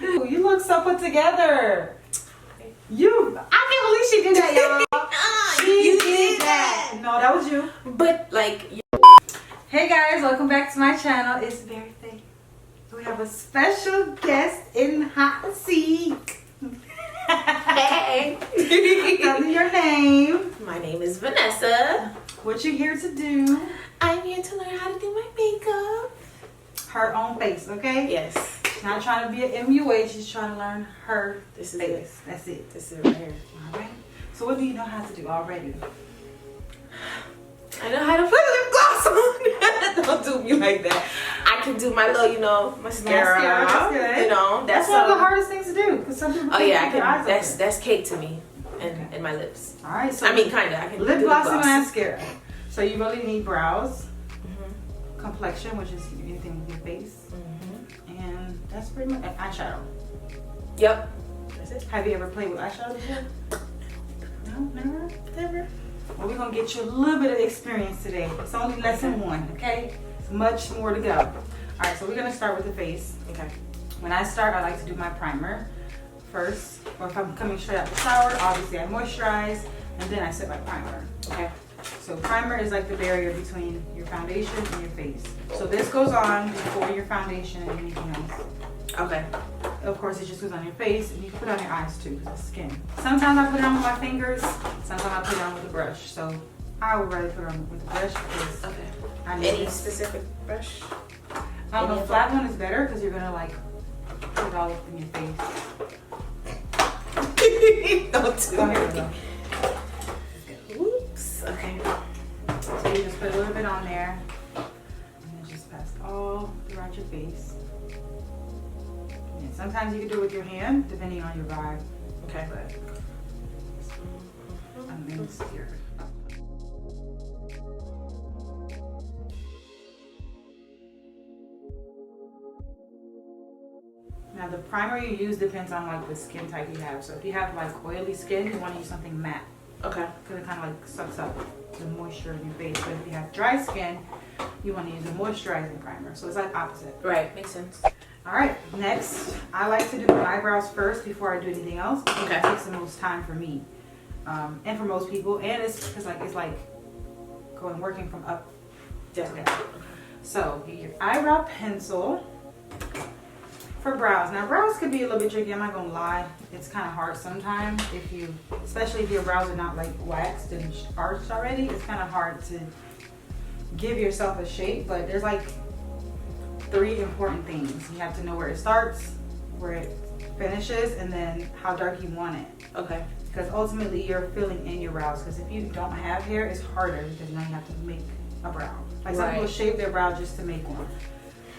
Ooh, you look so put together. I can't believe she did that, y'all. She did that. No, that was you. But like, hey guys, welcome back to my channel. It's BerryFae. We have a special guest in the hot seat. hey. Tell me your name. My name is Vanessa. What you here to do? I'm here to learn how to do my makeup. Her own face, okay? Yes. She's not trying to be an MUA. She's trying to learn her This is face. it. That's it. This is it right here. All right. So what do you know how to do already? I know how to put lip gloss on. Don't do me like that. I can do my little, mascara. That's good. That's one of the hardest things to do because some people. Oh yeah, I keep their eyes can. open. That's cake to me, and my lips. All right. So I mean, kinda. I can lip do gloss and mascara. So you really need brows, complexion, which is anything with your face, and that's pretty much eyeshadow. Yep. That's it. Have you ever played with eyeshadow before? No, never. Well, we're gonna get you a little bit of experience today. It's only lesson 1, okay? It's much more to go. All right, so we're gonna start with the face. Okay. When I start, I like to do my primer first, or if I'm coming straight out the shower, obviously I moisturize, and then I set my primer. Okay. So primer is like the barrier between your foundation and your face. So this goes on before your foundation and anything else. Okay. Of course, it just goes on your face, and you can put it on your eyes too, because it's skin. Sometimes I put it on with my fingers, sometimes I put it on with a brush. So I would rather put it on with a brush because I need Any this. specific brush? The flat one is better because you're gonna like put it all up in your face. Don't do Go ahead. Oops. Okay. So you just put a little bit on there, and then just pass all throughout your face. And sometimes you can do it with your hand, depending on your vibe. Okay. But I'm being scared. Now the primer you use depends on like the skin type you have. So if you have like oily skin, you want to use something matte. Okay. Because it kind of like sucks up the moisture in your face. But if you have dry skin, you want to use a moisturizing primer. So it's like opposite. Right. Makes sense. All right. Next, I like to do my eyebrows first before I do anything else. Okay. It takes the most time for me, and for most people. And it's because it's like working from up to down. So get your eyebrow pencil. For brows. Now brows could be a little bit tricky, I'm not gonna lie. It's kind of hard sometimes especially if your brows are not like waxed and arched already, it's kind of hard to give yourself a shape, but there's like 3 important things. You have to know where it starts, where it finishes, and then how dark you want it. Okay. Because ultimately you're filling in your brows, because if you don't have hair, it's harder because now you have to make a brow. Like some people shave their brow just to make one.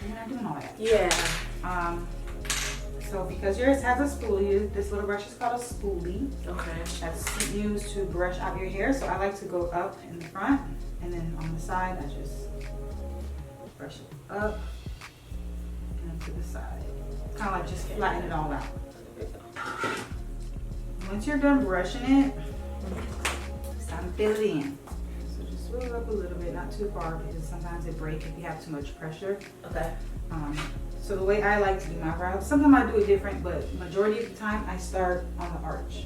You're not doing all that. Yeah. So because yours has a spoolie, this little brush is called a spoolie. Okay. That's used to brush out your hair. So I like to go up in the front, and then on the side, I just brush it up and then to the side. Kind of like just flatten it all out. Once you're done brushing it, it's time to fill it in. So just swirl it up a little bit, not too far, because sometimes it breaks if you have too much pressure. Okay. So the way I like to do my brows, sometimes I do it different, but majority of the time I start on the arch.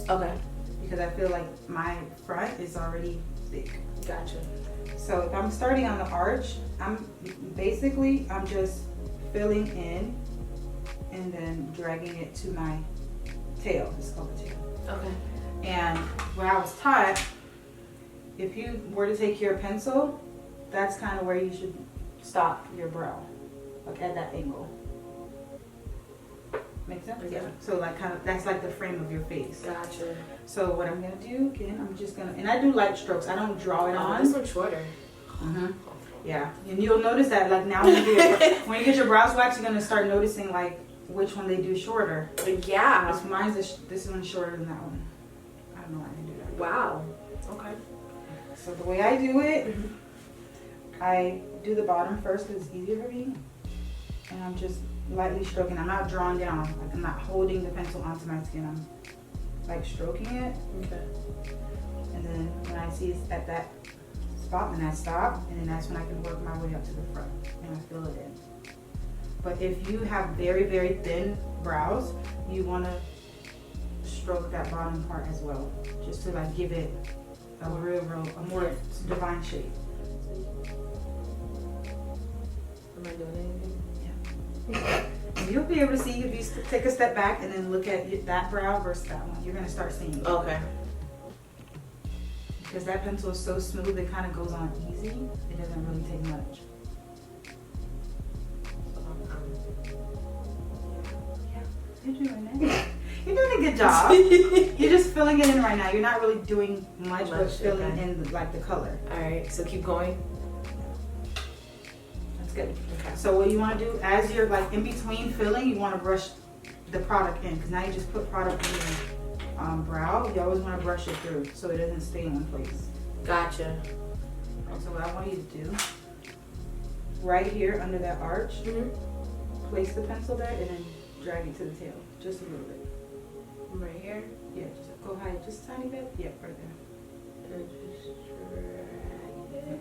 Okay. Because I feel like my front is already thick. Gotcha. So if I'm starting on the arch, I'm just filling in and then dragging it to my tail. It's called the tail. Okay. And what I was taught, if you were to take your pencil, that's kind of where you should stop your brow. Like at that angle. Make sense? Yeah. So like that's like the frame of your face. Gotcha. So what I'm gonna do again, and I do light strokes. I don't draw it on. This one's shorter. Yeah, and you'll notice that like now when you get your brows waxed, you're gonna start noticing like which one they do shorter. Yeah. This one's shorter than that one. I don't know why they do that. Wow. Okay. So the way I do it, I do the bottom first because it's easier for me. And I'm just lightly stroking. I'm not drawing down. Like I'm not holding the pencil onto my skin. I'm like stroking it. Okay. And then when I see it's at that spot, then I stop. And then that's when I can work my way up to the front and I fill it in. But if you have very, very thin brows, you want to stroke that bottom part as well, just to like give it a more divine shape. Am I doing anything? Yeah. And you'll be able to see if you take a step back and then look at that brow versus that one. You're gonna start seeing it. Okay. Because that pencil is so smooth, it kind of goes on easy. It doesn't really take much. Yeah, you're doing it. You're doing a good job. You're just filling it in right now. You're not really doing much, but filling in like the color. All right, so keep going. That's good. Okay. So what you want to do, as you're like in between filling, you want to brush the product in, because now you just put product in your brow. You always want to brush it through so it doesn't stay in one place. Gotcha. Okay, so what I want you to do, right here under that arch, place the pencil there and then drag it to the tail, just a little bit. Right here? Yeah, just go high, just a tiny bit. Yep, right there. And just drag it.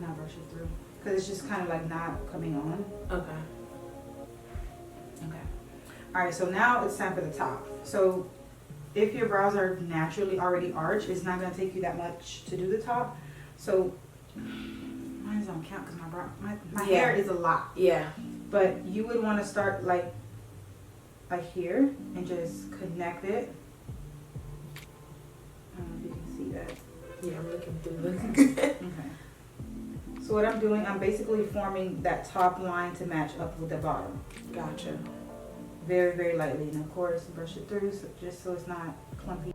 Now brush it through, because it's just kind of like not coming on. Okay. Okay. All right, so now it's time for the top. So if your brows are naturally already arched, it's not going to take you that much to do the top. So mine don't count because my hair is a lot. Yeah. But you would want to start like here and just connect it. I don't know if you can see that. Yeah, I'm looking through this. Okay. So what I'm doing, I'm basically forming that top line to match up with the bottom. Gotcha. Very, very lightly. And of course, brush it through just so it's not clumpy.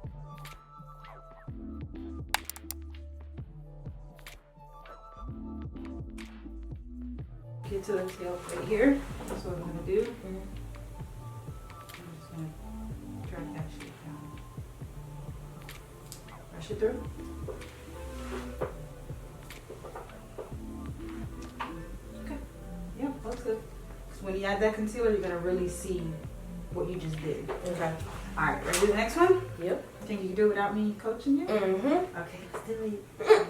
Get to the tail right here. That's what I'm going to do. I'm just going to drag that shape down. Brush it through. Okay. Yeah, looks good. So when you add that concealer, you're going to really see what you just did. Okay. All right, ready to do the next one? Yep. Think you can do it without me coaching you? Mm-hmm. Okay, let's do it.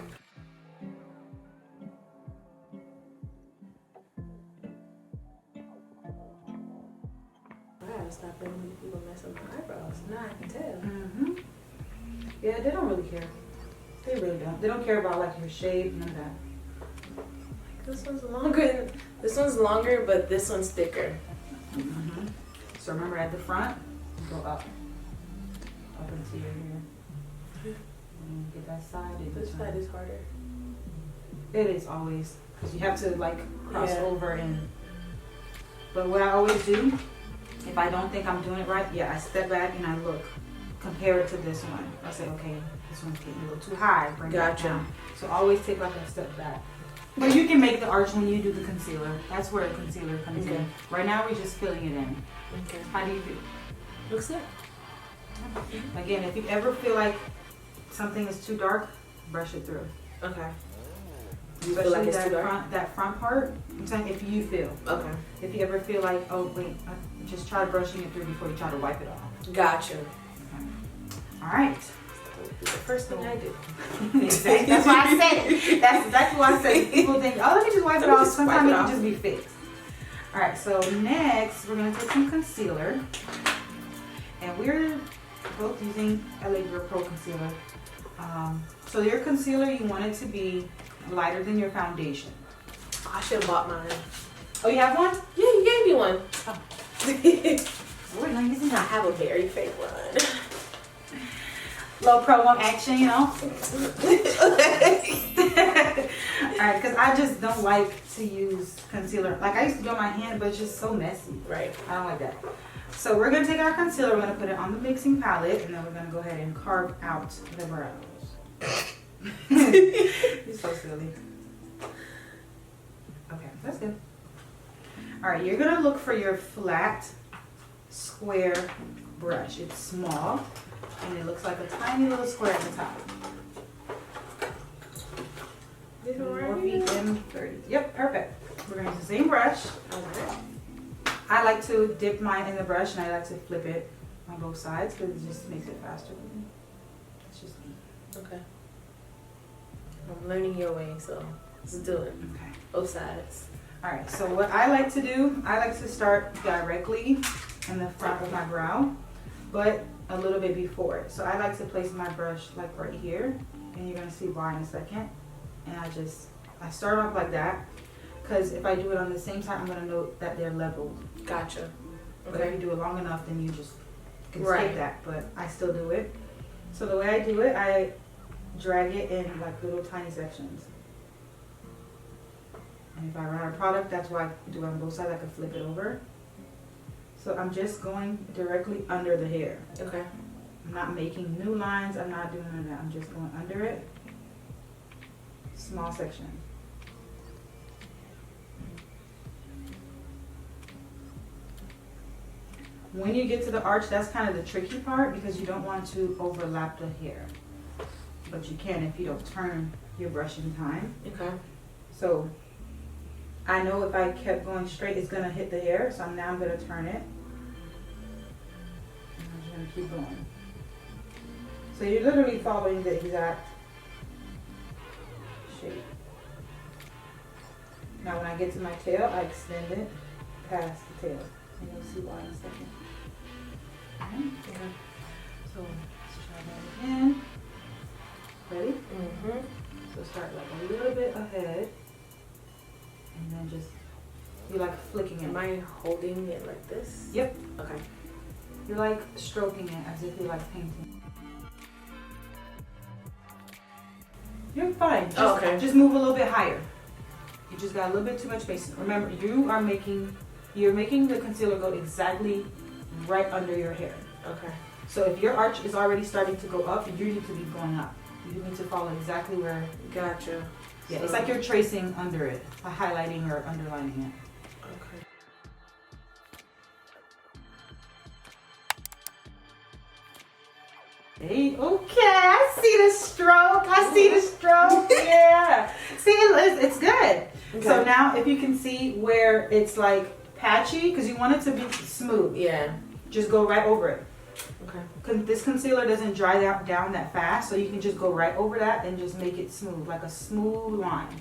Stop letting these people mess up my eyebrows. Now I can tell. Yeah, they don't really care. They really don't. They don't care about like your shape, none of that. This one's longer. This one's longer, but this one's thicker. So remember, at the front, go up into your hair. And get that side. This side is harder. It is always, because you have to like cross over and. But what I always do, if I don't think I'm doing it right, I step back and I look, compare it to this one. I say, okay, this one's getting a little too high, bring it down. So always take like a step back. But you can make the arch when you do the concealer. That's where the concealer comes in. Right now we're just filling it in. Okay. How do you feel? Looks good. Again, if you ever feel like something is too dark, brush it through. Okay. You feel like it's too dark? That front part, I'm saying if you feel. Okay. If you ever feel like, oh wait, just try brushing it through before you try to wipe it off. Gotcha. Okay. All right. The first thing I do. Exactly. That's why I said it. That's exactly why I said it. People think, oh, let me just wipe it off. Sometimes it can just be fixed. All right, so next we're going to take some concealer. And we're both using LA Girl Pro Concealer. So your concealer, you want it to be lighter than your foundation. I should have bought mine. Oh, you have one? Yeah, you gave me one. Oh. We're not using that. I have a BerryFae one. Low promo action, you know? Alright, because I just don't like to use concealer. Like, I used to do it on my hand, but it's just so messy. Right. I don't like that. So we're going to take our concealer, we're going to put it on the mixing palette, and then we're going to go ahead and carve out the brows. You're so silly. Okay, that's good. Alright, you're going to look for your flat, square brush. It's small, and it looks like a tiny little square at the top. This one More right feet here? in 30. Yep, perfect. We're going to use the same brush. Okay. I like to dip mine in the brush, and I like to flip it on both sides because it just makes it faster for me. That's just me. Okay. I'm learning your way, so let's do it. Okay. Both sides. All right, so what I like to do, I like to start directly in the front of my brow, but a little bit before it. So I like to place my brush like right here, and you're gonna see why in a second. And I start off like that, because if I do it on the same side, I'm gonna know that they're leveled. Gotcha. But if you do it long enough, then you just can skip that, but I still do it. So the way I do it, I drag it in like little tiny sections. And if I run out of product, that's why I do it on both sides. I can flip it over. So I'm just going directly under the hair. Okay. I'm not making new lines. I'm not doing none of that. I'm just going under it. Small section. When you get to the arch, that's kind of the tricky part because you don't want to overlap the hair. But you can if you don't turn your brush in time. Okay. So I know if I kept going straight, it's gonna hit the hair. So now I'm gonna turn it. And I'm just gonna keep going. So you're literally following the exact shape. Now when I get to my tail, I extend it past the tail. And you'll see why in a second. Okay. So let's try that again. Ready? Mm-hmm. So start like a little bit ahead. And then just, you're like flicking it. Am I holding it like this? Yep. Okay. You're like stroking it as if you're like painting. You're fine. Just, okay. Just move a little bit higher. You just got a little bit too much space. Remember, you're making the concealer go exactly right under your hair. Okay. So if your arch is already starting to go up, you need to be going up. You need to follow exactly where. Gotcha. Yeah, so it's like you're tracing under it, highlighting or underlining it. Okay. Hey, okay, I see the stroke. Yeah. See, it's good. Okay. So now if you can see where it's like patchy, because you want it to be smooth. Yeah. Just go right over it. Okay. This concealer doesn't dry down that fast, so you can just go right over that and just make it smooth, like a smooth line.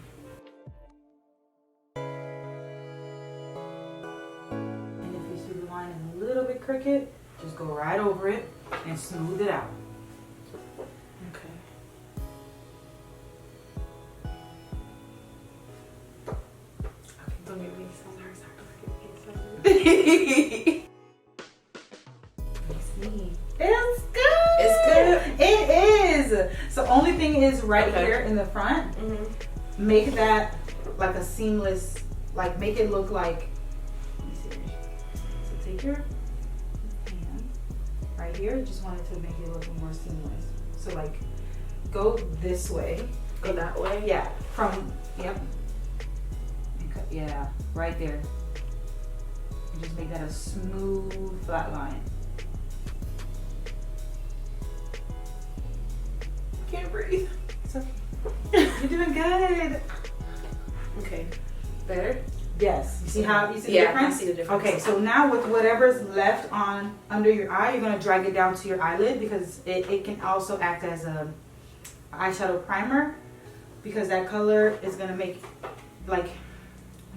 And if you see the line is a little bit crooked, just go right over it and smooth it out. Okay. Okay, don't get me sorry. It's good. It's good. It is. So only thing is right here in the front. Mm-hmm. Make that like a seamless. Like make it look like. Let me see. So take your hand right here. Just wanted to make it look more seamless. So like go this way. Go that way. Yeah. Yep. And cut, yeah. Right there. And just make that a smooth flat line. Can't breathe. So, you're doing good. Okay. Better? Yes. You see how you see the Yeah, difference? I see the difference. Okay, so now with whatever's left on under your eye, you're gonna drag it down to your eyelid because it can also act as a eyeshadow primer because that color is gonna make like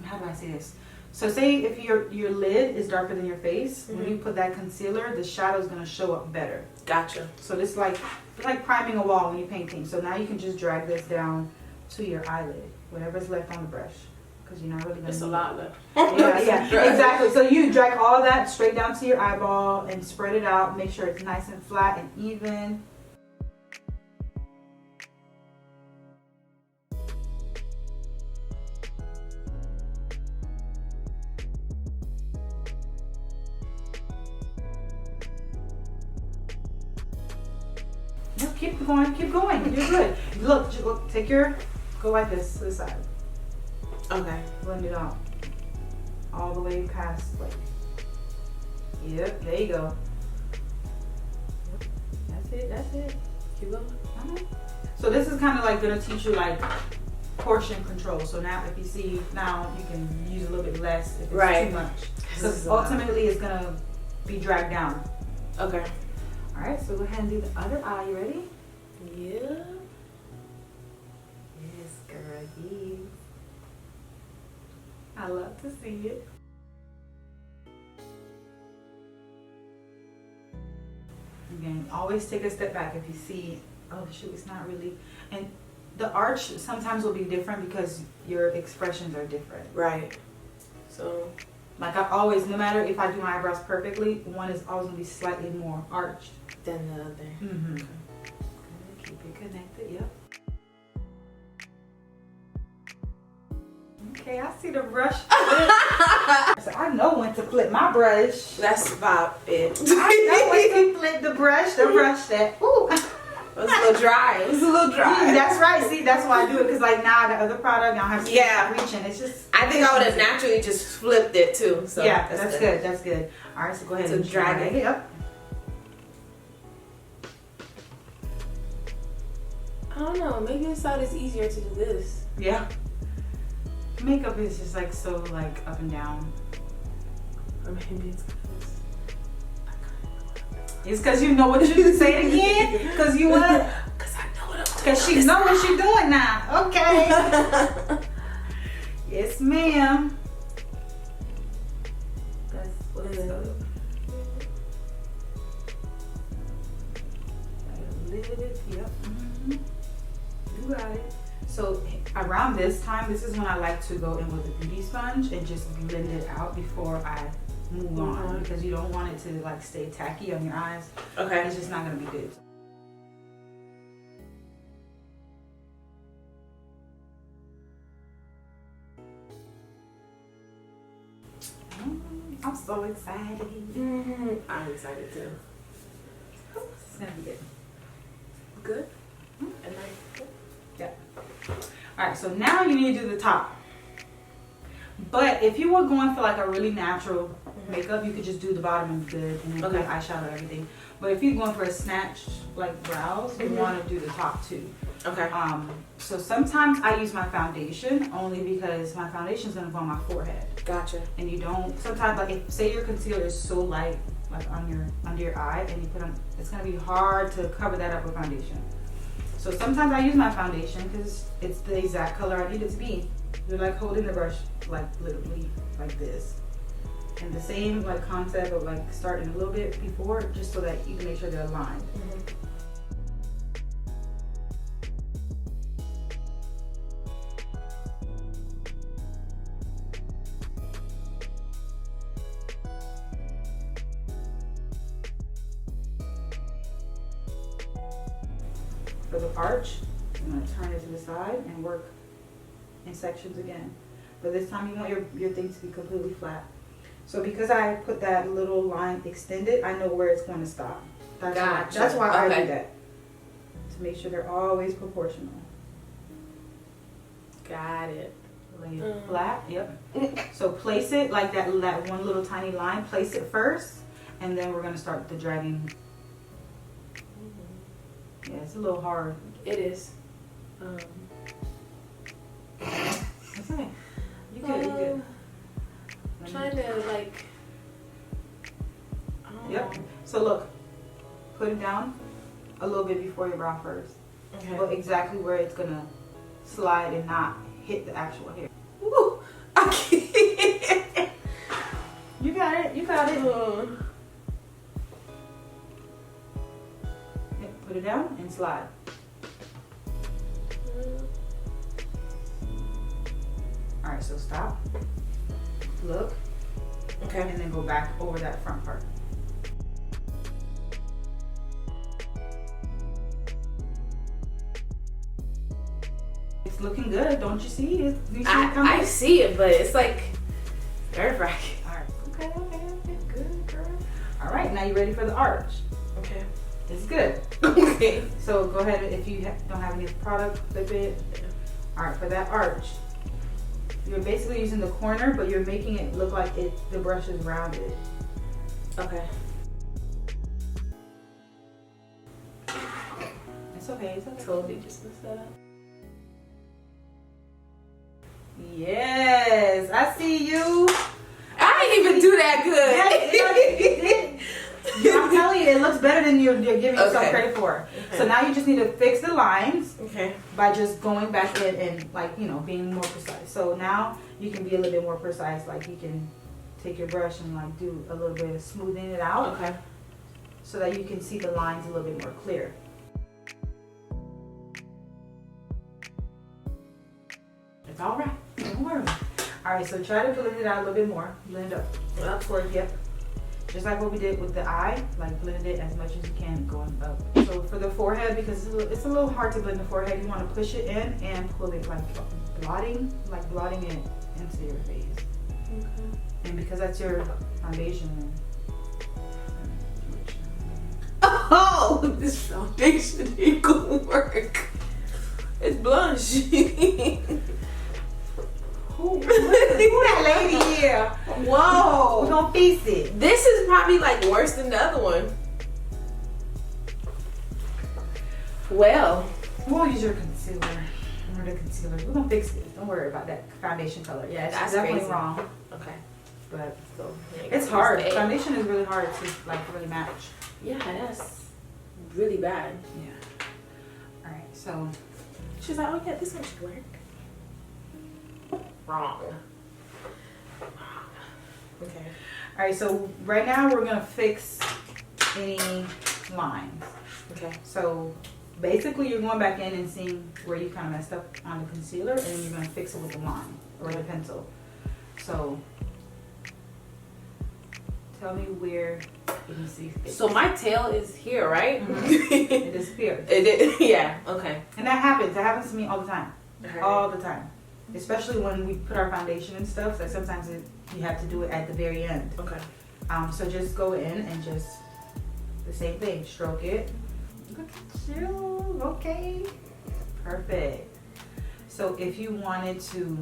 how do I say this? So say if your lid is darker than your face, when you put that concealer, the shadow's gonna show up better. Gotcha. So this it's like priming a wall when you're painting. So now you can just drag this down to your eyelid, whatever's left on the brush, because you're not really gonna. It's a lot left. Yeah, exactly. So you drag all that straight down to your eyeball and spread it out. Make sure it's nice and flat and even. No, keep going. You're good. Look, go like this to the side. Okay. Blend it out. All the way past, like, yep, there you go. Yep. That's it. Keep going. So this is kind of like gonna teach you like portion control. So now if you see, now you can use a little bit less if it's too much. Because ultimately it's gonna be dragged down. Okay. All right, so go ahead and do the other eye. You ready? Yeah. Yes, girl. Yes. I love to see it. Again, always take a step back if you see, oh shoot, it's not really, and the arch sometimes will be different because your expressions are different. Right. So, like I always, no matter if I do my eyebrows perfectly, one is always gonna be slightly more arched than the other. Mm-hmm. Keep it connected, yep. Okay, I see the brush. So I know when to flip my brush. That's about it. I know when to flip the brush that. Ooh. It was a little dry. It was a little dry. That's right. See, that's why I do it. Because like now I got other product. Now I have to keep reaching. It's just. I think I would have naturally just flipped it too. So yeah, that's good. That's good. All right, so go ahead and drag it up. I don't know. Maybe this side is easier to do this. Yeah. Makeup is just like so like up and down. Or maybe it's because you know what you say it again. Because you want. Because I know what I'm doing. Because she know what she's doing now. Okay. Yes, ma'am. That's what's up. A little bit. Yep. Mm-hmm. You got it. So around this time, this is when I like to go in with a beauty sponge and just blend it out before I move on, because you don't want it to like stay tacky on your eyes. Okay. It's just not gonna be good. I'm so excited. Mm-hmm. I'm excited too. It's gonna be good. Good? And nice. Yeah. All right, so now you need to do the top. But if you were going for like a really natural makeup, you could just do the bottom and good, and then put eyeshadow and everything. But if you're going for a snatched like brows, you want to do the top too. Okay. So sometimes I use my foundation only because my foundation is gonna go on my forehead. Gotcha. And you don't. Sometimes, like if say your concealer is so light, like under your eye, and you put on, it's gonna be hard to cover that up with foundation. So sometimes I use my foundation because it's the exact color I need it to be. You're like holding the brush like literally like this. And the same like concept of like starting a little bit before, just so that you can make sure they're aligned. For the arch, I'm going to turn it to the side and work in sections again. But this time you want your thing to be completely flat. So because I put that little line extended, I know where it's going to stop. That's why I do that. To make sure they're always proportional. Got it. Lay it flat, yep. So place it like that one little tiny line, place it first, and then we're going to start the dragging. Yeah, it's a little hard. It is. It's okay. You good, you good. I'm trying to like. Yep. So look, put it down a little bit before your brow first. Okay. But exactly where it's gonna slide and not hit the actual hair. Woo! I can't. You got it. You got it. Yep, put it down and slide. All right. So stop. Look. Okay. And then go back over that front part. It's looking good, don't you see it? I see it, but it's like nerve-wracking. All right. Okay. Good, girl. All right. Now you ready for the arch? Okay. It's good. Okay. So go ahead, if you don't have any product, flip it. All right. For that arch, you're basically using the corner, but you're making it look like the brush is rounded. Okay. It's okay. It's okay. Totally just messed that up. Yes, I see you. I didn't even do that good. Yes, you did. I'm telling you, it looks better than you're giving yourself Okay. credit for. Okay. So now you just need to fix the lines Okay. by just going back in and like, you know, being more precise. So now you can be a little bit more precise. Like you can take your brush and like do a little bit of smoothing it out. Okay. So that you can see the lines a little bit more clear. It's all right. Don't worry. All right, so try to blend it out a little bit more. Blend up upward, yep. Just like what we did with the eye, like blend it as much as you can going up. So for the forehead, because it's a little hard to blend the forehead, you want to push it in and pull it like blotting it into your face. Okay. And because that's your foundation. Oh, this foundation ain't gonna work. It's blush. Who that lady here? Whoa. We're gonna fix it. This is probably like worse than the other one. Well, We'll use your concealer. Remember the concealer. We're gonna fix this. Don't worry about that foundation color. Yeah, it's That's definitely crazy. wrong. okay. But So it's hard. Foundation is really hard to like really match. Yeah, that's really bad. Yeah. All right. So She's like, oh yeah, this one should work. Wrong. Okay. all right. So right now we're gonna fix any lines. Okay. So basically, you're going back in and seeing where you kind of messed up on the concealer, and then you're gonna fix it with the line or the pencil. So tell me where you can see. So my tail is here, right? It disappeared. It did. Yeah. Okay. And that happens. That happens to me all the time. All the time. Especially when we put our foundation and stuff. So sometimes you have to do it at the very end. Okay. So just go in and just the same thing. Stroke it. Look at you. Okay. Perfect. So if you wanted to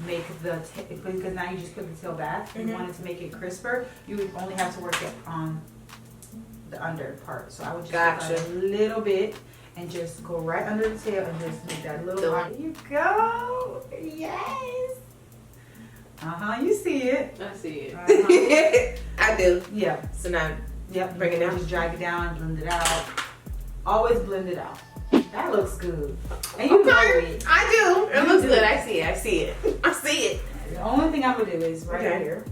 make the because now you just put the tail back. If you wanted to make it crisper, you would only have to work it on the under part. So I would just Gotcha. take a little bit and just go right under the tail and just make that little Done. There you go. Yes. You see it. I see it. Uh-huh. I do. Yeah. So now, Yep. Bring it down. Just drag it down, blend it out. Always blend it out. That looks good. And you know it. I do. It You looks do. good. I see it. I see it. I see it. The only thing I'm gonna do is right Okay. here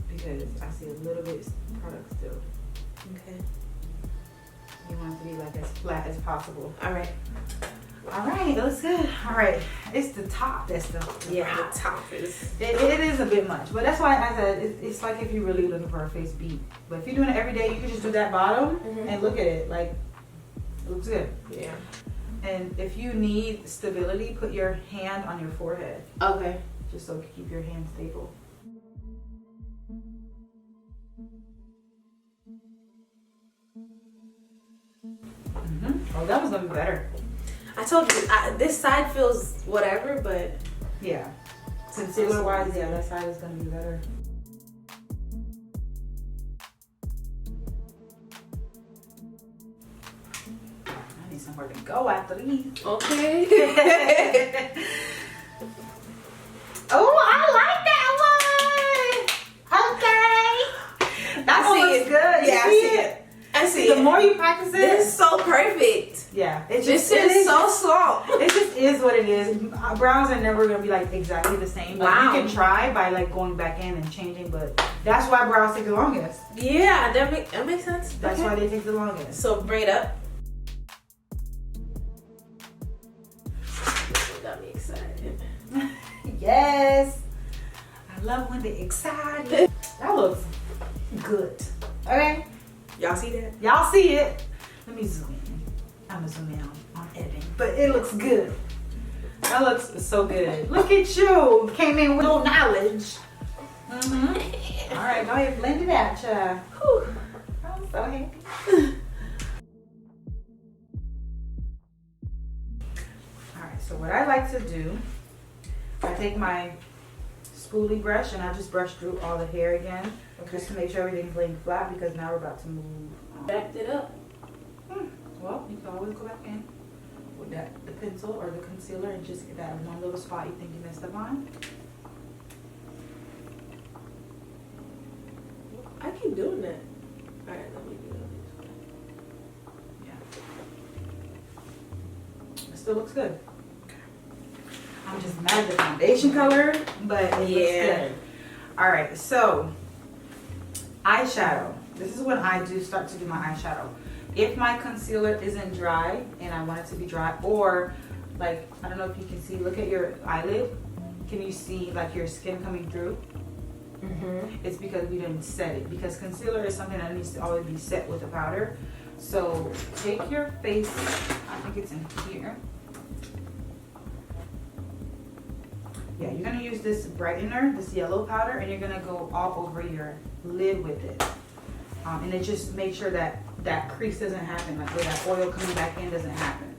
because I see a little bit of product still. Okay. You want it to be like as flat as possible. All right. All right, it looks good. All right, it's the top that's the Yeah, top. the top is. It is a bit much, but that's why I said it's like if you're really looking for a face beat. But if you're doing it every day, you can just do that bottom and look at it like it looks good. Yeah. And if you need stability, put your hand on your forehead Okay. just so you keep your hand stable. Oh, that was gonna be better. I told you this side feels whatever, but Yeah. Concealer wise, yeah, that side is gonna be better. I need somewhere to go after these. okay. Oh, I like that one. Okay. That one looks good. Yeah, I see it. I see The it. more you practice it, This is so perfect. yeah, it's This just is so slow. It just is what it is. Brows are never gonna be like exactly the same. Like, Wow. you can try by like going back in and changing, but that's why brows take the longest. Yeah, that makes sense. That's Okay. why they take the longest. So bring it up. Got me excited. Yes, I love when they're excited. That looks good. Okay, Y'all see that? y'all see it. Let me zoom in. I'm gonna zoom in on editing, but it looks good. That looks so good. Look at you. Came in with a little knowledge. All right, go ahead, blend it out, child. Whew. I'm so happy. All right, so what I like to do, I take my spoolie brush and I just brush through all the hair again, just to make sure everything's laying flat because now we're about to move on. Backed it up. Well, you can always go back in with the pencil or the concealer and just get that one little spot you think you messed up on. I keep doing that. All right, let me do it. Yeah. It still looks good. I'm just mad at the foundation color, but it looks good. All right, so eyeshadow. This is when I do start to do my eyeshadow. If my concealer isn't dry and I want it to be dry, or like, I don't know if you can see, look at your eyelid. Can you see like your skin coming through? It's because we didn't set it. Because concealer is something that needs to always be set with a powder. So take your face, I think it's in here. Yeah, you're gonna use this brightener, this yellow powder, and you're gonna go all over your lid with it. And it just makes sure that that crease doesn't happen, like where that oil coming back in doesn't happen.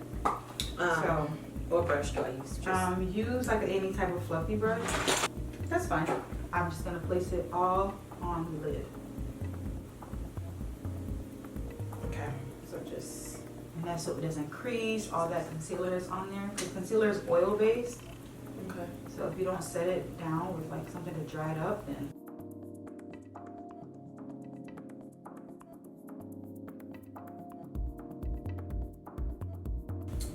So, what brush do I use? use like any type of fluffy brush. That's fine. I'm just gonna place it all on the lid. Okay. So just. And that's so it doesn't crease, all that concealer that's on there. Because concealer is oil based. Okay. So if you don't set it down with like something to dry it up, then.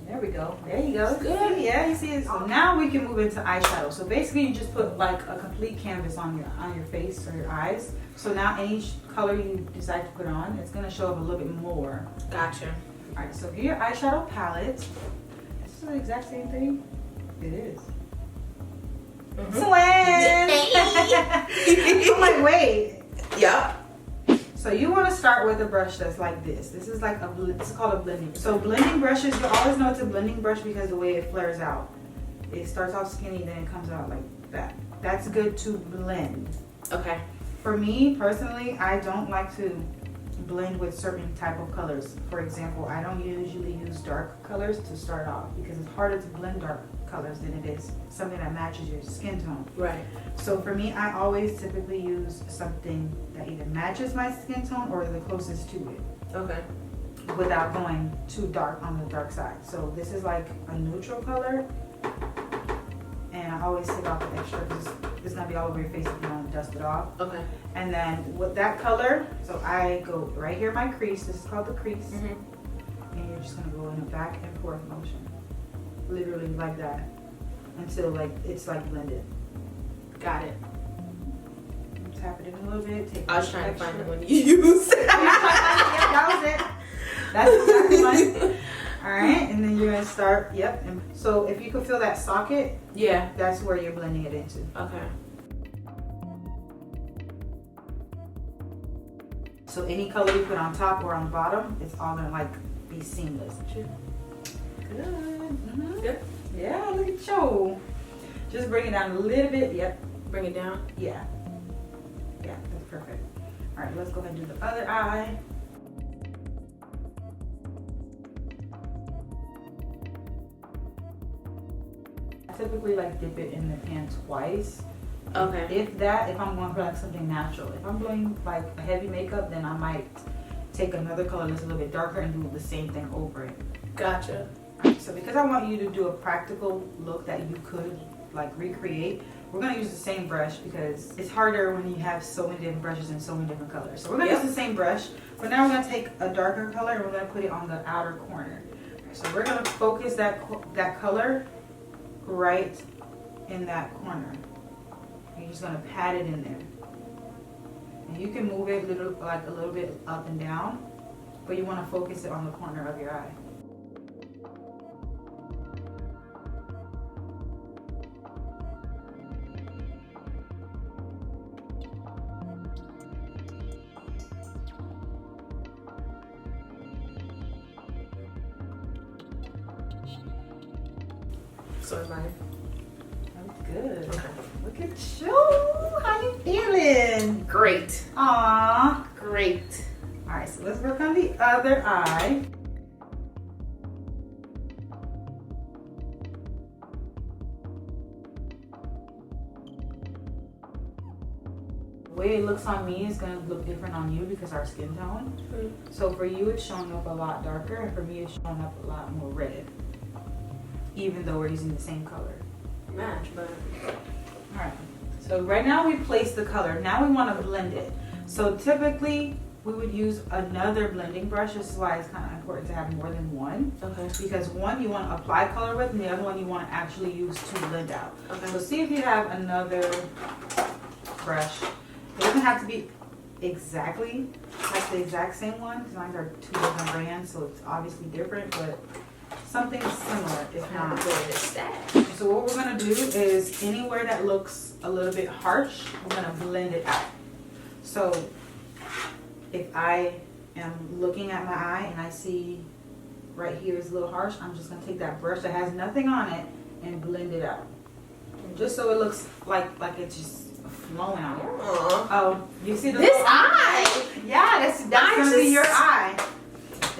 There we go. There you go. Good. Yeah, you see it. So now we can move into eyeshadow. So basically you just put like a complete canvas on your face or your eyes. So now any color you decide to put on, it's gonna show up a little bit more. Gotcha. All right, so get your eyeshadow palette. This is the exact same thing. It is. Swing! I'm like, wait. Yeah. So you want to start with a brush that's like this. This is like it's called a blending. So blending brushes, you always know it's a blending brush because the way it flares out. It starts off skinny, then it comes out like that. That's good to blend. Okay. For me personally, I don't like to blend with certain type of colors. For example, I don't usually use dark colors to start off because it's harder to blend dark colors than it is something that matches your skin tone. Right. So for me, I always typically use something that either matches my skin tone or the closest to it. Okay. Without going too dark on the dark side. So this is like a neutral color. And I always take off the extra because it's gonna be all over your face if you don't dust it off. Okay. And then with that color, so I go right here, my crease. This is called the crease. And you're just gonna go in a back and forth motion. Literally like that. Until like it's like blended. Got it. Tap it in a little bit. Take I was the trying to find extra. the one you used. Yeah, that was it. That's exactly mine. Alright, and then you're gonna start, yep. And so if you could feel that socket, Yeah. that's where you're blending it into. Okay. So any color you put on top or on the bottom, it's all gonna like be seamless. Good. Good. Yeah, look at you. Just bring it down a little bit. Yep. Bring it down. Yeah. Yeah, that's perfect. All right, let's go ahead and do the other eye. I typically like dip it in the pan twice. Okay. If I'm going for like something natural. If I'm doing like a heavy makeup, then I might take another color that's a little bit darker and do the same thing over it. Gotcha. Alright, so because I want you to do a practical look that you could like recreate, we're gonna use the same brush because it's harder when you have so many different brushes and so many different colors. So we're gonna use the same brush, but now we're gonna take a darker color and we're gonna put it on the outer corner. So we're gonna focus that color right in that corner. You're just gonna pat it in there, and you can move it a little bit up and down, but you want to focus it on the corner of your eye. So is mine. That's good. Okay. Look at you. How you feeling? Great. Aww. Great. All right, so let's work on the other eye. The way it looks on me is going to look different on you because our skin tone. So for you, it's showing up a lot darker, and for me, it's showing up a lot more red, even though we're using the same color. Match, but. All right, so right now we place the color. Now we want to blend it. So typically, we would use another blending brush. This is why it's kind of important to have more than one. Okay. Because one you want to apply color with, and the other one you want to actually use to blend out. Okay. So see if you have another brush. It doesn't have to be exactly like the exact same one, because mine are two different brands, so it's obviously different, but something similar if not. So what we're gonna do is anywhere that looks a little bit harsh, we're gonna blend it out. So if I am looking at my eye and I see right here is a little harsh, I'm just gonna take that brush that has nothing on it and blend it out. Just so it looks like it's just flowing out. Oh, you see this eye? Yeah, that's gonna be your eye.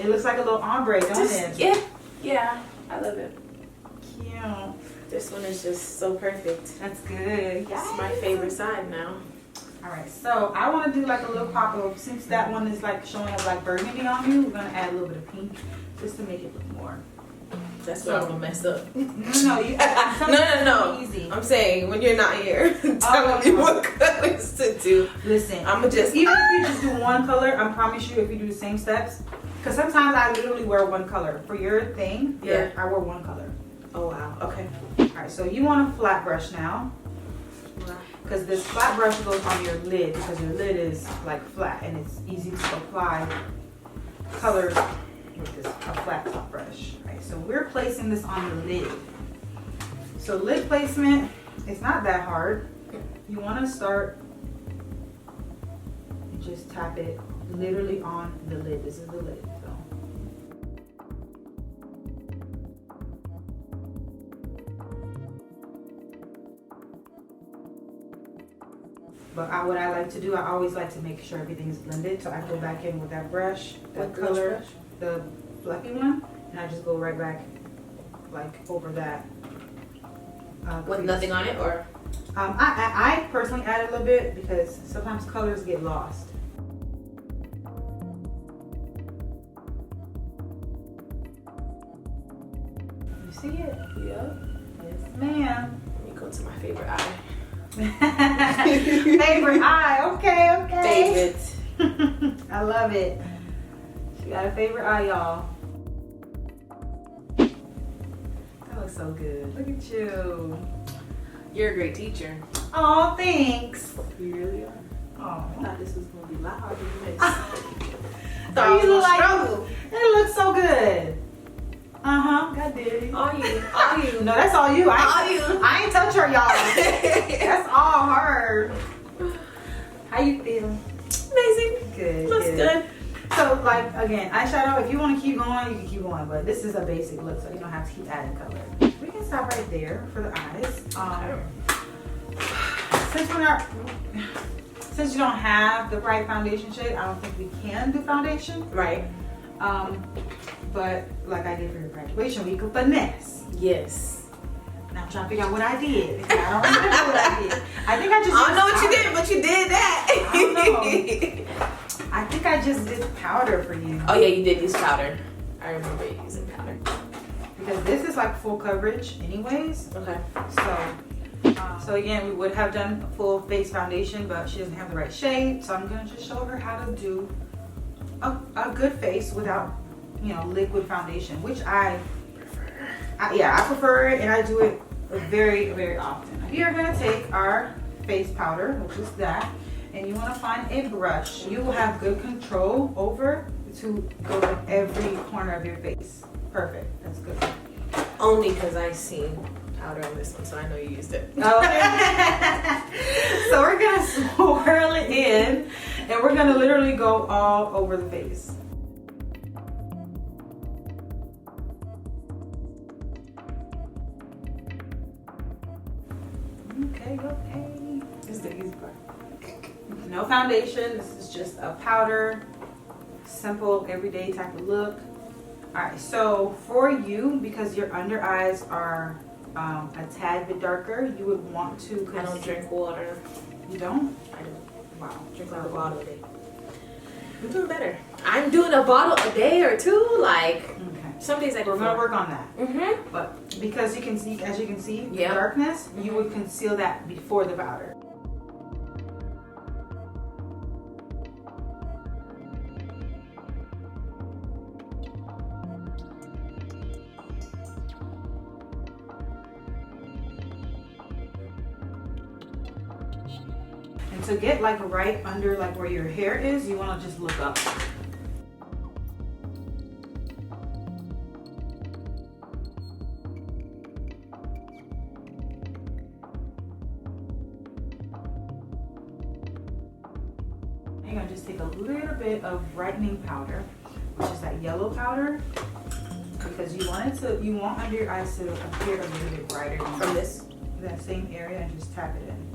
It looks like a little ombre, don't it? Yeah, I love it. Cute. This one is just so perfect. That's good. It's my favorite side now. All right, so I want to do like a little pop of, since that one is like showing up like burgundy on you, we're gonna add a little bit of pink just to make it look more. That's what I'm gonna mess up. No. Easy. I'm saying when you're not here, tell me what colors to do. Listen, I'ma just even if you just do one color, I promise you, if you do the same steps, because sometimes I literally wear one color for your thing. Yeah, I wear one color. Oh wow. Okay. All right, so you want a flat brush now, because this flat brush goes on your lid, because your lid is like flat and it's easy to apply color with this a flat top brush. All right, so we're placing this on the lid. So lid placement, it's not that hard. You want to start and just tap it literally on the lid. This is the lid. So. But what I like to do, I always like to make sure everything's blended. So I go back in with that brush, that color, brush? The fluffy one, and I just go right back, like over that. With nothing on it, or? I personally add a little bit because sometimes colors get lost. You see it? Yeah. Yes, ma'am. Let me go to my favorite eye. Favorite eye. Okay. Favorite. I love it. She got a favorite eye, y'all. That looks so good. Look at you. You're a great teacher. Oh, thanks. You really are. Oh, I thought this was gonna be loud. You look like it looks so good. God did it. All you. No, that's all you. I ain't touch her, y'all. That's all her. How you feeling? Amazing. Good. Looks good. So, like, again, eyeshadow, if you want to keep going, you can keep going. But this is a basic look, so you don't have to keep adding color. We can stop right there for the eyes. Since you don't have the bright foundation shade, I don't think we can do foundation. Right. But like I did for your graduation, we could finesse. Yes. Now I'm trying to figure out what I did. Because I don't remember what I did. I think I just. I don't know what you did, but you did that. I don't know. I think I just did powder for you. Oh yeah, you did use powder. I remember you using powder. Because this is like full coverage, anyways. Okay. So again, we would have done a full face foundation, but she doesn't have the right shade. So I'm gonna just show her how to do a good face without, liquid foundation, which I prefer. I prefer it, and I do it very, very often. We are gonna take our face powder, which is that, and you want to find a brush you will have good control over to go in every corner of your face. Perfect. That's good. Only because I seen powder on this one, so I know you used it. Okay. So we're gonna swirl it in, and we're gonna literally go all over the face. Okay. This is the easy part. No foundation. This is just a powder, simple, everyday type of look. All right. So for you, because your under eyes are a tad bit darker, you would want to. I don't drink water. You don't? I don't. Wow. Drink like a bottle a day. I'm doing better. I'm doing a bottle a day or two. Like, some days I do. We're gonna work on that. Mm-hmm. But because you can see, as you can see, the Yeah. darkness, you would conceal that before the powder. And to get like right under like where your hair is, you want to just look up. You're gonna just take a little bit of brightening powder, which is that yellow powder, because you want under your eyes to appear a little bit brighter From this? that same area, and just tap it in.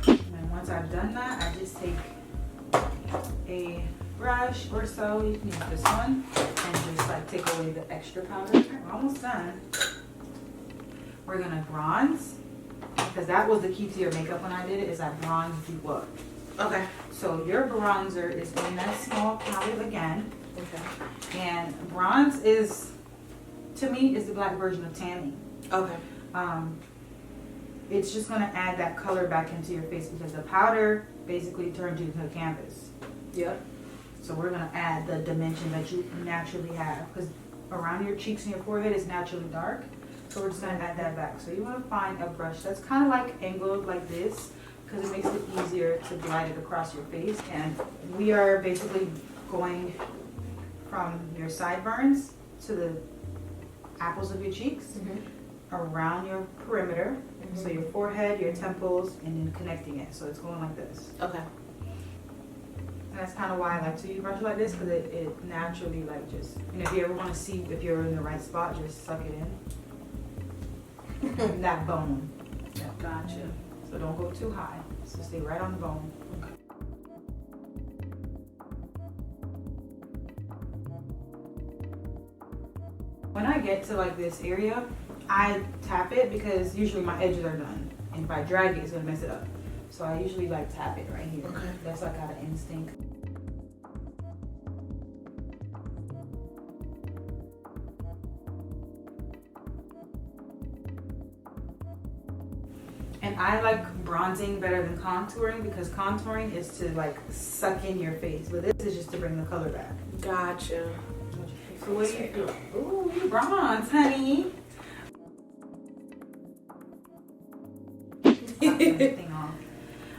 And once I've done that, I just take a brush or so, you can use this one, and just like take away the extra powder. We're almost done. We're gonna bronze, because that was the key to your makeup when I did it, is I bronzed you up. Okay. So your bronzer is in that small palette again. Okay. And bronze is, to me, is the black version of tanning. Okay. It's just gonna add that color back into your face, because the powder basically turns you into a canvas. Yep. So we're gonna add the dimension that you naturally have, because around your cheeks and your forehead is naturally dark. So we're just gonna add that back. So you wanna find a brush that's kind of like angled like this, because it makes it easier to glide it across your face. And we are basically going from your sideburns to the apples of your cheeks, around your perimeter, so your forehead, your temples, and then connecting it. So it's going like this. Okay. And that's kind of why I like to use brush like this, because it naturally like just, and if you ever want to see if you're in the right spot, just suck it in. That bone. Yeah. Gotcha. So don't go too high. So stay right on the bone. Okay. When I get to like this area, I tap it, because usually my edges are done. And if I drag it, it's gonna mess it up. So I usually like tap it right here. Okay. That's like out of instinct. And I like bronzing better than contouring, because contouring is to like suck in your face, but this is just to bring the color back. Gotcha. So what do you do? Ooh, you bronze, honey. Everything off.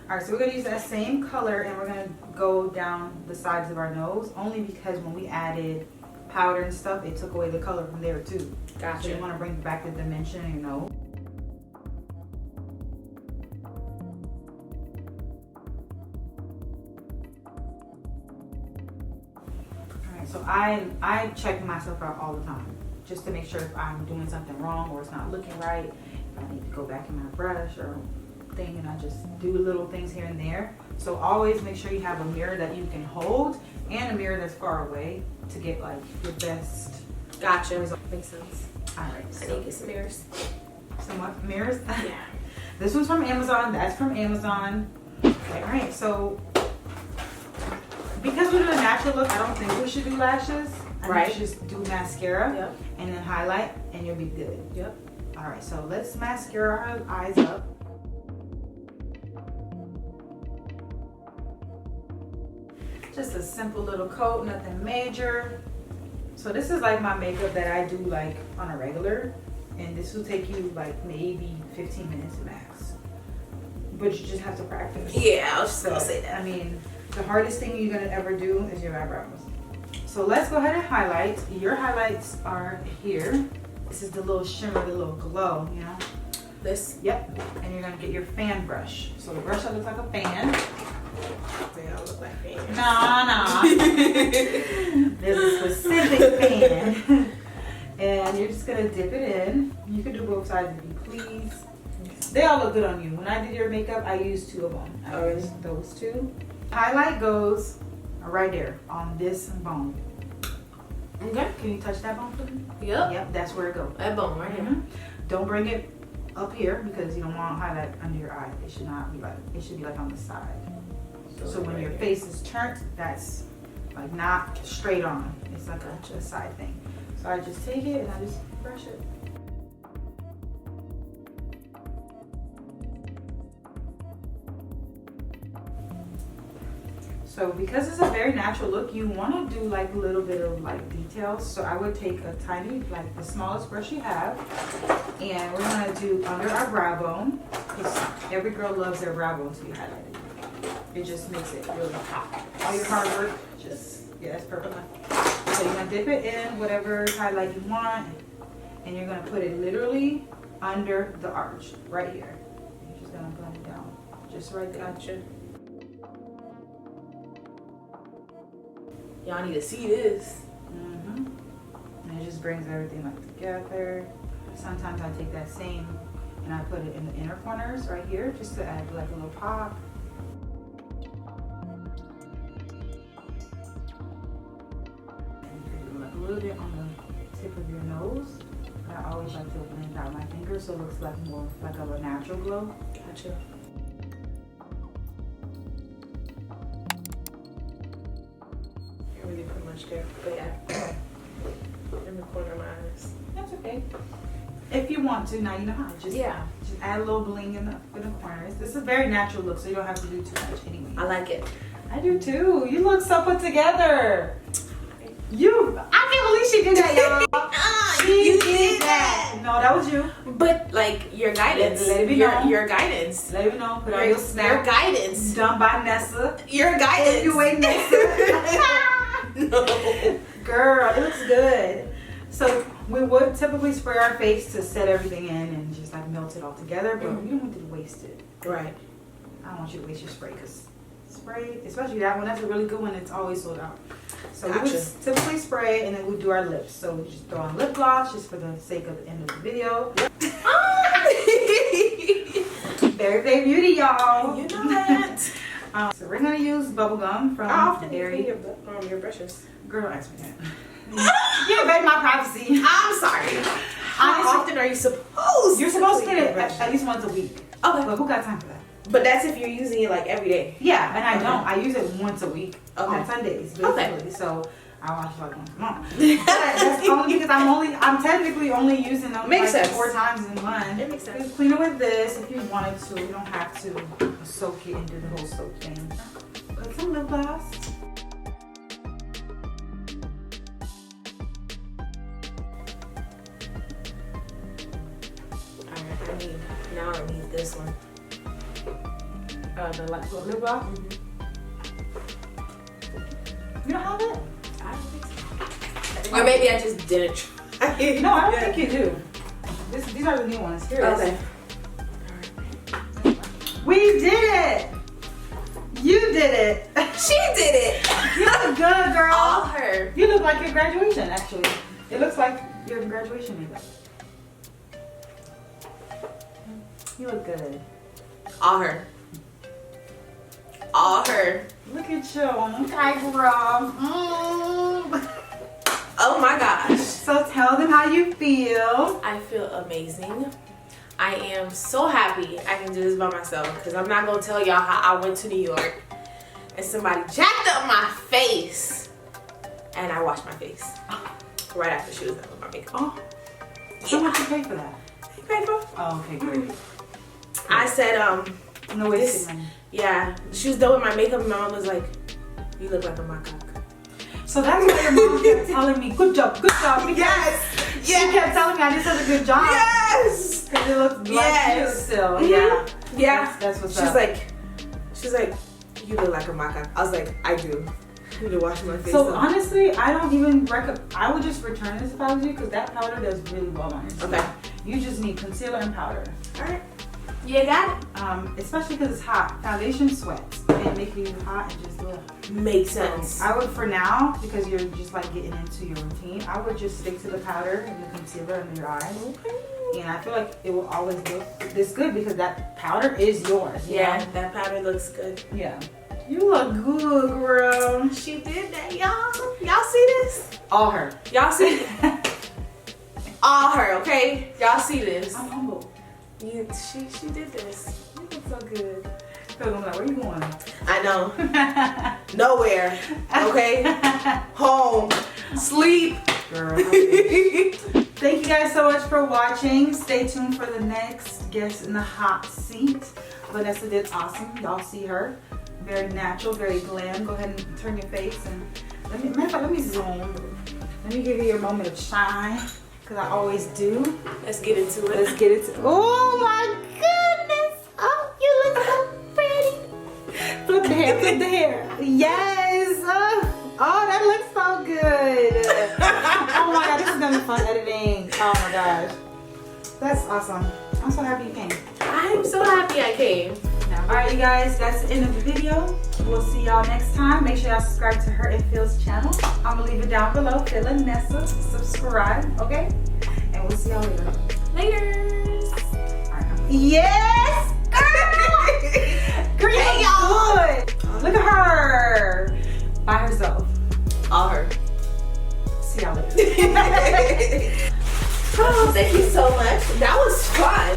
All right, so we're gonna use that same color, and we're gonna go down the sides of our nose, only because when we added powder and stuff, it took away the color from there too. Gotcha. So you want to bring back the dimension in your nose. So I check myself out all the time, just to make sure if I'm doing something wrong or it's not looking right, if I need to go back in my brush or thing, and I just do little things here and there. So always make sure you have a mirror that you can hold and a mirror that's far away to get like your best. Gotcha. Makes sense. All right. I need to get some mirrors. Some what? Mirrors? Yeah. This one's from Amazon. That's from Amazon. Okay, all right. So because we're doing a natural look, I don't think we should do lashes. I think we should just do mascara. Yep. And then highlight, and you'll be good. Yep. All right, so let's mascara our eyes up. Just a simple little coat, nothing major. So this is like my makeup that I do like on a regular, and this will take you like maybe 15 minutes max. But you just have to practice. Yeah, I was just gonna say that. I mean, the hardest thing you're gonna ever do is your eyebrows. So let's go ahead and highlight. Your highlights are here. This is the little shimmer, the little glow, you know? This? Yep. And you're gonna get your fan brush. So the brush that looks like a fan. They all look like fans. Nah. There's a specific fan. And you're just gonna dip it in. You can do both sides if you please. They all look good on you. When I did your makeup, I used 2 of them. I used those 2. Highlight goes right there on this bone. Okay. Can you touch that bone for me? Yep. Yep, that's where it goes. That bone right here. Mhm. Don't bring it up here, because you don't want highlight under your eye. It should not be like, it should be like on the side. So when your face is turned, that's like not straight on. It's like a side thing. So I just take it and I just brush it. So because it's a very natural look, you want to do like a little bit of like details. So I would take a tiny, like the smallest brush you have, and we're gonna do under our brow bone, because every girl loves their brow bone to be highlighted. It just makes it really pop. All your hard work, just, yeah, that's perfect. So you're gonna dip it in whatever highlight you want, and you're gonna put it literally under the arch, right here. You're just gonna blend it down, just right there. Gotcha. Y'all need to see this. And it just brings everything like together. Sometimes I take that same and I put it in the inner corners right here, just to add like a little pop. And you can do like a little bit on the tip of your nose. But I always like to blend out my finger so it looks like more like of a natural glow. Gotcha. Really put much there, but yeah, in the corner of my eyes. That's okay. If you want to, now you know how. Just add a little bling in the corners. This is a very natural look, so you don't have to do too much anyway. I like it. I do too. You look so put together. I can't believe she did that, y'all. She did that. No, that was you. But like your guidance, Let it be known. your guidance. Let me know. Put on your snap. Your guidance. Done by Nessa. Your guidance. You ain't Nessa. No. Girl, it looks good. So we would typically spray our face to set everything in and just like melt it all together, but you don't want to waste it. Right. I don't want you to waste your spray, because spray, especially that one, that's a really good one. It's always sold out. So we would typically spray, and then we do our lips. So we just throw on lip gloss just for the sake of the end of the video. BerryFae Beauty, y'all. You know that. So we're gonna use bubblegum from Berry. Your brushes. Girl, don't ask me that. You invade my privacy. I'm sorry. How often are you supposed? You're supposed to get it at least once a week. Okay. But who got time for that? But that's if you're using it like every day. Yeah, and I don't. I use it once a week on Sundays, basically. Okay. So I watch like once a month. But that's only because I'm technically only using them like 4 times in a month. It makes sense. You clean it with this if you wanted to. You don't have to soak it into the whole soap thing. Put some lip gloss. Alright, now I need this one. The lip gloss. You don't have it? I don't think so. Or maybe I just didn't try. No, I don't think you do. These are the new ones. Here it is. We did it! You did it! She did it! You look good, girl. All her. You look like your graduation, actually. It looks like your graduation makeup. You look good. All her. All her. Look at you. Okay, girl. Oh my gosh. So tell them how you feel. I feel amazing. I am so happy I can do this by myself, because I'm not going to tell y'all how I went to New York and somebody jacked up my face and I washed my face right after she was done with my makeup. Oh, so much you pay for that? You paid for? Oh, okay, great. I said, no wasting money. Yeah, she was done with my makeup and my mom was like, you look like a macaque. So that's why your mom kept telling me, good job, good job. Yes. She kept telling me I did such a good job. Yes. Because it looks like you still. Yeah. Yeah. That's what's she's up. She's like, you look like a macaque. I was like, I do. I need to wash my face. So honestly, I don't even recommend. I would just return this if I was you, because that powder does really well on your skin. Okay. You just need concealer and powder. All right. You got it. Especially because it's hot. Foundation sweats and make you hot and just look. Makes sense. I would, for now, because you're just like getting into your routine, I would just stick to the powder and the concealer under your eyes. Okay. And I feel like it will always look this good because that powder is yours. Yeah, that powder looks good. Yeah. You look good, girl. She did that, y'all. Y'all see this? All her. Y'all see it? All her, okay? Y'all see this? I'm humble. She did this. You look so good. I'm like, where you going? I know. Nowhere. Okay? Home. Sleep. Girl. Thank you guys so much for watching. Stay tuned for the next guest in the hot seat. Vanessa did awesome. Y'all see her. very natural, very glam. Go ahead and turn your face and let me zoom. Let me give you your moment of shine, because I always do. Let's get into it. Let's get it. Oh my goodness! Oh, you look so pretty. Flip the hair, flip the hair. Yes! Oh, that looks so good. Oh my god, this is gonna be fun editing. Oh my gosh. That's awesome. I'm so happy you came. I'm so happy I came. Alright, you guys, that's the end of the video. We'll see y'all next time. Make sure y'all subscribe to her and Phil's channel. I'm gonna leave it down below. Phil and Nessa, subscribe, okay? And we'll see y'all later. Laters. Yes! Girl! Hey, y'all. Good. Look at her. By herself. All her. See y'all later. Oh, thank you so much. That was fun.